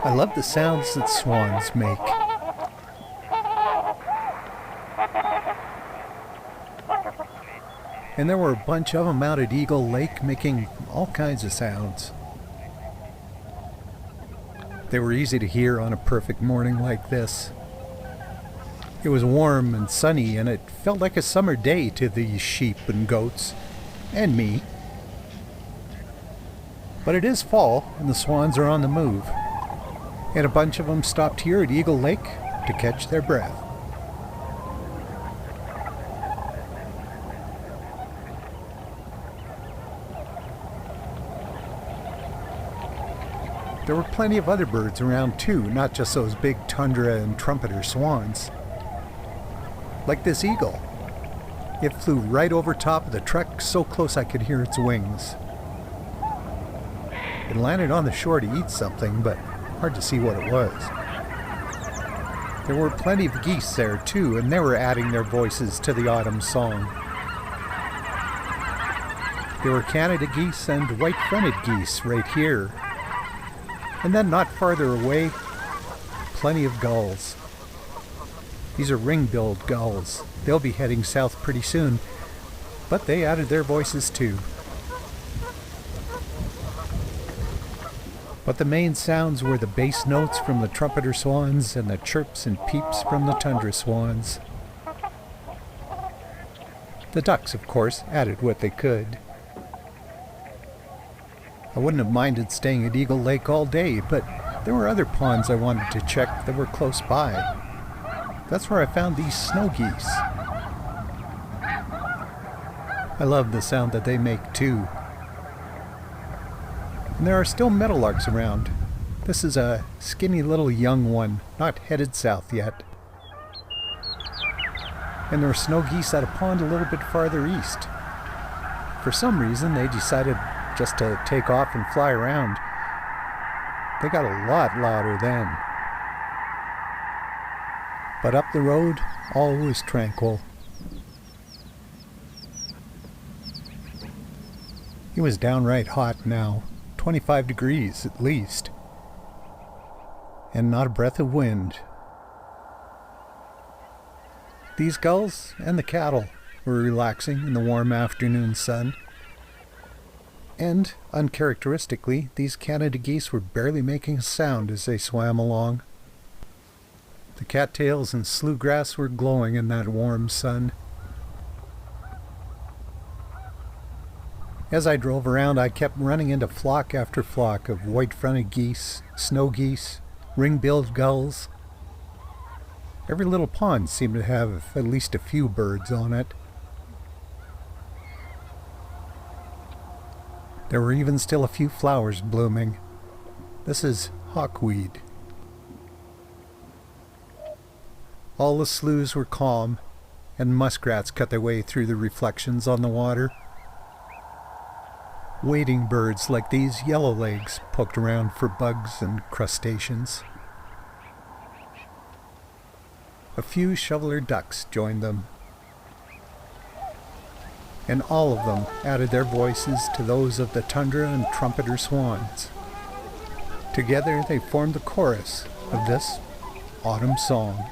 I love the sounds that swans make. And there were a bunch of them out at Eagle Lake making all kinds of sounds. They were easy to hear on a perfect morning like this. It was warm and sunny, and it felt like a summer day to these sheep and goats, and me. But it is fall, and the swans are on the move. And a bunch of them stopped here at Eagle Lake to catch their breath. There were plenty of other birds around too, not just those big tundra and trumpeter swans. Like this eagle. It flew right over top of the truck, so close I could hear its wings. It landed on the shore to eat something, but hard to see what it was. There were plenty of geese there too, and they were adding their voices to the autumn song. There were Canada geese and white-fronted geese right here. And then not farther away, plenty of gulls. These are ring-billed gulls. They'll be heading south pretty soon, but they added their voices too. But the main sounds were the bass notes from the trumpeter swans and the chirps and peeps from the tundra swans. The ducks, of course, added what they could. I wouldn't have minded staying at Eagle Lake all day, but there were other ponds I wanted to check that were close by. That's where I found these snow geese. I love the sound that they make too. And there are still meadowlarks around. This is a skinny little young one, not headed south yet. And there are snow geese at a pond a little bit farther east. For some reason, they decided just to take off and fly around. They got a lot louder then. But up the road, all was tranquil. It was downright hot now, 25 degrees at least, and not a breath of wind. These gulls and the cattle were relaxing in the warm afternoon sun. And, uncharacteristically, these Canada geese were barely making a sound as they swam along. The cattails and slough grass were glowing in that warm sun. As I drove around, I kept running into flock after flock of white-fronted geese, snow geese, ring-billed gulls. Every little pond seemed to have at least a few birds on it. There were even still a few flowers blooming. This is hawkweed. All the sloughs were calm, and muskrats cut their way through the reflections on the water. Wading birds like these yellowlegs poked around for bugs and crustaceans. A few shoveler ducks joined them. And all of them added their voices to those of the tundra and trumpeter swans. Together they formed the chorus of this autumn song.